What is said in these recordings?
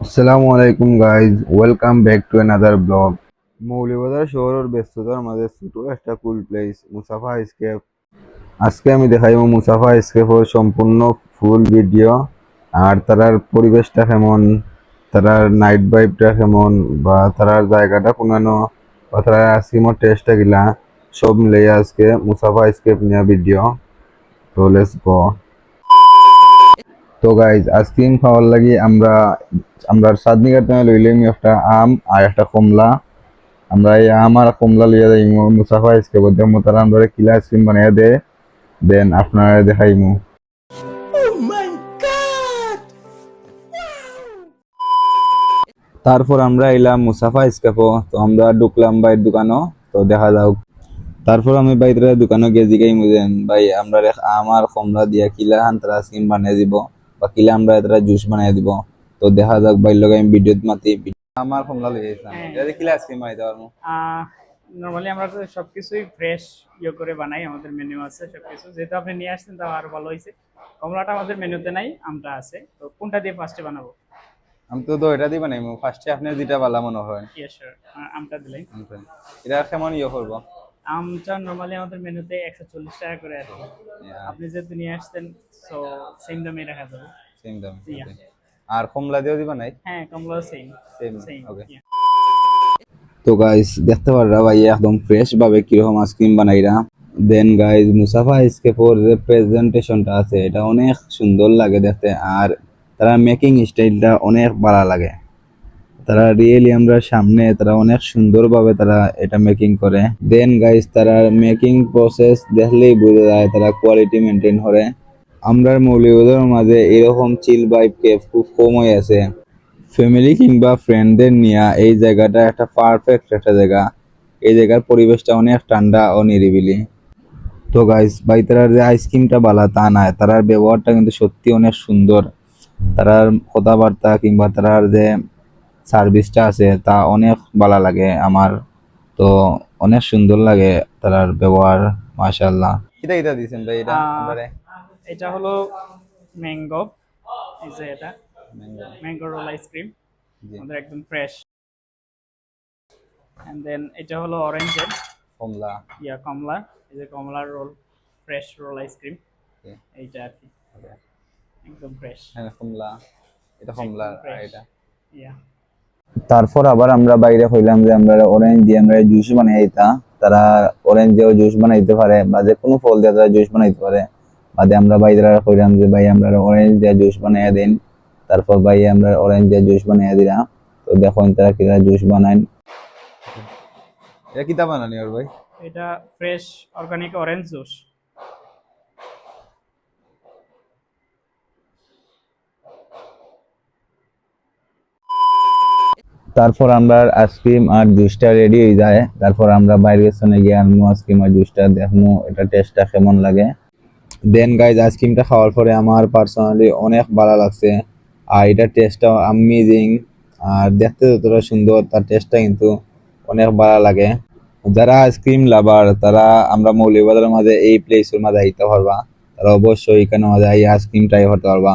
আসসালামু আলাইকুম guys, welcome back to another blog. Moulvibazar শহরের ব্যস্ততার মাঝে ছোট একটা কুল প্লেস মুসাফা স্কেপ। আজকে আমি দেখাইব মুসাফা স্কেপের সম্পূর্ণ ফুল ভিডিও, আর তারার পরিবেশটা কেমন, তারার নাইট ভাইবটা কেমন, বা তারার জায়গাটা কোনানো, বা তারার আইসক্রিমের টেস্টটা গিলা, সব মিলিয়ে আজকে মুসাফা স্কেপ নিয়ে ভিডিও। তো লেটস গো। তো গাইজ, আইসক্রিম খাওয়ার লাগি আমরা চাঁদনি কাটতে লইলাম একটা আম আর একটা কমলা। আমরা এই আম আর কমলা লিয়ে যাই মুসাফা স্কেপের দেবো, তারা আমরা কিলা আইসক্রিম বানিয়ে দে, দেন আপনারা দেখাইমু। তারপর আমরা এলাম মুসাফা স্কেপও, তো আমরা ঢুকলাম বাইর দোকানও। তো দেখা যাও। তারপর আমি বাইরের দোকানে গিয়ে জিগাই মুজেন ভাই আমরা আমার কমলা দিয়া কিলা তারা আইসক্রিম বানিয়ে দিব, বা কিলা আমরা তারা জুস বানিয়ে দিব। তো দেখা যাক বাইর লগে আমি ভিডিওত মাতি আমার কমলা লই আইতাম হ্যাঁ, এটা কিলা আইসক্রিম বানাইতে পারবো। নর্মালি আমরা তো সবকিছুই ফ্রেশ করে বানাই। আমাদের মেনু আছে সবকিছু, যেহেতু আপনি নিয়ে আসছেন তাও আরো ভালো হয়েছে। কমলাটা আমাদের মেনুতে নাই, আমটা আছে। তো কোনটা দিয়ে ফার্স্টে বানাবো? আমি তো এটা দিয়ে বানাইমু ফার্স্টে, আপনি যেটা ভালো মনে হয়। ইয়েস স্যার, আমটা দিলেন। Okay. এটা কেমন করবো? আমটা নর্মালি আমাদের মেনুতে 140 টাকা করে আছে। আপনি যেহেতু নিয়ে আসছেন, সো সেম দামে রাখা যাবে। সেম দাম। ইয়া, আর কমলা দিয়েও দিবা নাই? হ্যাঁ, কমলা সেম। সেম। সেম। ওকে। তো গাইস দেখতে পাররা ভাই একদম ফ্রেশ ভাবে কিরকম আইসক্রিম বানাইরা। দেন গাইস মুসাফা স্কেপের যে প্রেজেন্টেশনটা আছে এটা অনেক সুন্দর লাগে দেখতে, আর তারা মেকিং স্টাইলটা অনেক ভালো লাগে। তারা রিয়েলি আমরা সামনে তারা অনেক সুন্দরভাবে তারা এটা মেকিং করে। দেন গাইস তারা মেকিং প্রসেস দেখলেই বোঝা যায় তারা কোয়ালিটি মেনটেন করে। আমরা মৌলভীবাজারের মাঝে এরকম চিল ভাইব কেফ খুব কমই আছে। ফ্যামিলি কিংবা ফ্রেন্ডদের নিয়ে এই জায়গাটা একটা পারফেক্ট একটা জায়গা। এই জায়গার পরিবেশটা অনেক ঠান্ডা ও নিরিবিলি। তো গাইস ভাই তারার যে আইসক্রিমটা বালা তা না, তারার ব্যবহারটা কিন্তু সত্যি অনেক সুন্দর। তারার কথাবার্তা কিংবা তারার যে সার্ভিসটা আছে তা অনেক ভালো লাগে আমার। তো অনেক সুন্দর লাগে তারার ব্যবহার, মাশাআল্লাহ। এটা এটা দিছেন ভাই এটা আহ, আমরারে এটা হলো ম্যাঙ্গো। এই যে এটা ম্যাঙ্গো। ম্যাঙ্গো রোল আইসক্রিম, জি। আমাদের একদম ফ্রেশ। এন্ড দেন এটা হলো অরেঞ্জের, কমলা। কমলা। এই যে কমলার রোল, ফ্রেশ রোল আইসক্রিম। ওকে। এইটা আর কি, ওকে। একদম ফ্রেশ। হ্যাঁ কমলা, এটা কমলা একদম আর ফ্রেশ। এটা। ইয়া, তারপর আবার আমরা বাইরে হইলাম যে আমরা অরেঞ্জ দিয়ে আমরা জুস বানাই দিতা। তারা অরেঞ্জ দিয়েও জুস বানাইতে পারে, বা যে কোনো ফল দিয়ে তারা জুস বানাইতে পারে। বাদে আমরা বাইরে কইলাম যে ভাই আমরা অরেঞ্জ দিয়ে জুস বানাইয়া দিন। তারপর ভাই আমরা অরেঞ্জ দিয়ে জুস বানাইয়া দিলাম। তো দেখুন তারা কিরা জুস বানায়। এটা কিতা বানানি ওর ভাই? এটা ফ্রেশ অর্গানিক অরেঞ্জ জুস। তারপর আমরা আইসক্রিম আর জুসটা রেডি হয়ে যায়, তারপর আমরা বাইরের সনে গিয়ে আনবো আইসক্রিম আর জুসটা, দেখবো এটা টেস্টটা কেমন লাগে। দেন গাইজ আইসক্রিমটা খাওয়ার পরে আমার পার্সোনালি অনেক ভালো লাগছে, আর এটার টেস্টটাও অ্যামেজিং। আর দেখতে যতটা সুন্দর তার টেস্টটা কিন্তু অনেক ভালো লাগে। যারা আইসক্রিম লাভার তারা আমরা মৌলভীবাজারের মাঝে এই প্লেসের মাঝে আইতে পারবা, তারা অবশ্যই এখানে মাঝে এই আইসক্রিম ট্রাই করতে পারবা।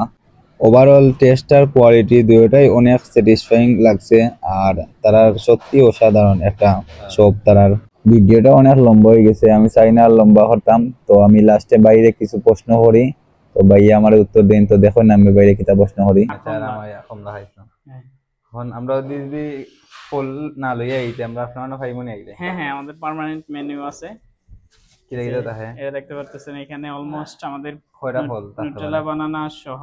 ওভারঅল টেস্ট আর কোয়ালিটি দুটোটাই অনেক স্যাটিসফাইং লাগছে। আর তারার সত্যি অসাধারণ একটা শপ। তারার ভিডিওটা অনেক লম্বা হয়ে গেছে, আমি চাই না আর লম্বা করতাম। তো আমি লাস্টে বাইরে কিছু প্রশ্ন করি, তো ভাইয়া আমার উত্তর দিন। তো দেখো না আমি বাইরে কিতা প্রশ্ন করি। আচ্ছা আর কমলা। আমার কমলা খাইছিলাম। হ্যাঁ, এখন আমরা যদি ফুল না লইয়া আইতে আমরা আপনার না খাইব নি আইলে হ্যাঁ, হ্যাঁ, আমাদের পার্মানেন্ট মেনু আছে। কিরা যে কিরা তাহে এটা দেখতে পারতেছেন, এখানে অলমোস্ট আমাদের খয়রা ফল থাকতে পারে। নিউট্রেলা বানানা সহ,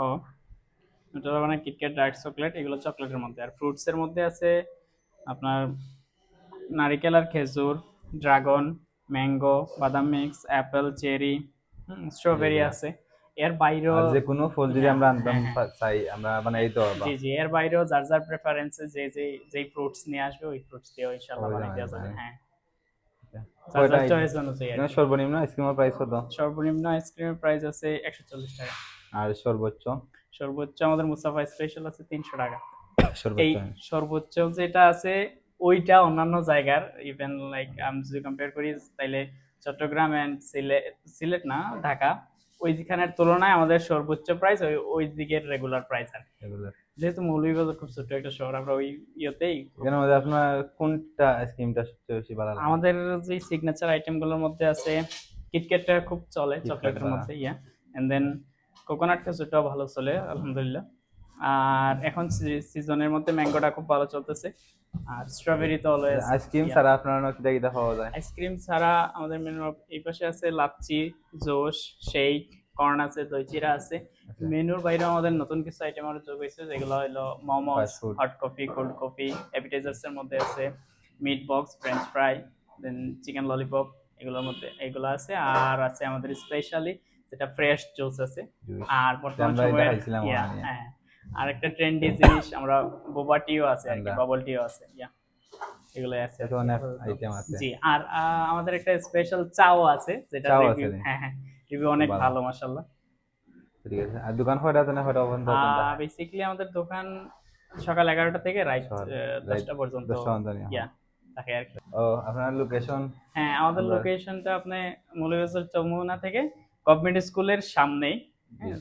নিউট্রেলা বানানা, কিটক্যাট, ডার্ক চকলেট, এগুলো চকলেটের মধ্যে। আর ফ্রুটস এর মধ্যে আছে আপনার নারিকেল আর খেজুর, ড্রাগন, ম্যাঙ্গো, বাদাম মিক্স, অ্যাপেল, চেরি, স্ট্রবেরি এগুলা আছে। এর বাইরেও, আর যে কোনো ফল যদি হ্যাঁ, আমরা আনতাম হ্যাঁ, হ্যাঁ, চাই আমরা বানাইতে পারবা। জি, জি, এর বাইরেও যার যার প্রেফারেন্সে যে যেই ফ্রুটস নিয়ে আসবে ওই ফ্রুটস দিয়েও ইনশাল্লাহ ওই বানিয়ে জানা দেওয়া যাবে, যাবে। হ্যাঁ। হ্যাঁ, যার কয়টা যার চয়েস অনুযায়ী আর কি। সর্বনিম্ন আইসক্রিমের প্রাইস কত? সর্বনিম্ন আইসক্রিমের প্রাইস আছে 140 টাকা। আর সর্বোচ্চ? সর্বোচ্চ আমাদের মুসাফা স্পেশাল আছে 300 টাকা। এই সর্বোচ্চ সর্বোচ্চ যেটা আছে ওইটা অন্যান্য জায়গার, ইভেন লাইক আমি যদি কম্পেয়ার করি তাইলে চট্টগ্রাম এন্ড সিলেট না, ঢাকা, ওইখানের তুলনায় আমাদের সর্বোচ্চ প্রাইস ওই ওই দিকের রেগুলার প্রাইস আর কি। এগুলো যেহেতু মৌলভীবাজার খুব ছোট্ট একটা শহর, আমরা ওই ইয়েতেই এখানের মধ্যে আপনার কোনটা আইসক্রিমটা সবচেয়ে বেশি ভালো লাগে? আমাদের যে সিগনেচার আইটেমগুলোর মধ্যে আছে কিটক্যাটটা খুব চলে কিটক্যাট চকলেটের বা মধ্যে, এন্ড দেন কোকোনাট খেজুরটাও ভালো চলে আলহামদুলিল্লাহ। আর এখন সিজনের মধ্যে ম্যাঙ্গোটা খুব ভালো চলতেছে, আর স্ট্রবেরি তো অলওয়েজ। আইসক্রিম ছাড়া আপনার কিটা কিটা পাওয়া যায়? আইসক্রিম ছাড়া আমাদের মেনু এই পাশে আছে লাচ্ছি, জোশ, শেক, কর্ন আছে, দই চিরা আছে। আচ্ছা, মেনুর বাইরে আমাদের নতুন কিছু আইটেম আরো যোগ হয়েছে, যেগুলো হলো momos, fast food. Hot coffee, cold coffee. অ্যাপিটাইজার্স এর মধ্যে আছে meat box, French fry, then chicken lollipop, এগুলোর মধ্যে এগুলো আছে। আর আছে আমাদের স্পেশালি যেটা ফ্রেশ জুস আছে। আর বর্তমান আমরা এটা সময়ে খাইছিলাম ওখানে। হ্যাঁ, আর একটা ট্রেন্ডি জিনিস আমরা বোবা টিও আছে আর কি, ঠান্ডা। বাবল টিও আছে, এগুলো আছে আর এত কি। অনেক আইটেম আছে। জি, আর আমাদের একটা স্পেশাল চাও আছে, যেটা চাও রিভিউ, আছে নি? হ্যাঁ হ্যাঁ, রিভিউ অনেক ভালো। ভালো মাশাআল্লাহ। ঠিক আছে। আর দোকান কয়টা থেকে কয়টা পর্যন্ত ওপেন থাকে? বেসিক্যালি আমাদের দোকান সকাল 11টা থেকে রাত সকাল 10টা পর্যন্ত 10টা পর্যন্ত নি? থাকে আর কি। ও আপনার লোকেশন? হ্যাঁ, আমাদের আমরা- লোকেশনটা আপনি মৌলভীবাজার চৌমুহনা থেকে গভর্নমেন্ট স্কুলের সামনেই,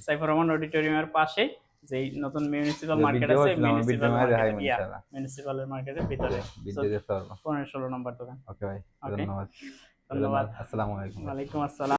সাইফুর রহমান অডিটোরিয়ামের পাশে, যেই নতুন মিউনিসিপাল মার্কেট ভিডিও আছে, হচ্ছিল, আমার ভিডিও মিউনিসিপাল দেখাই মার্কেট, ইনশাআল্লাহ। মিউনিসিপালের মার্কেটের ভিতরে ভিডিও দেখতে পারবো। 15-16 নম্বর দোকান। ওকে ভাই, ওকে, ধন্যবাদ। ধন্যবাদ। আসসালামু আলাইকুম। ওয়ালাইকুম আসসালাম।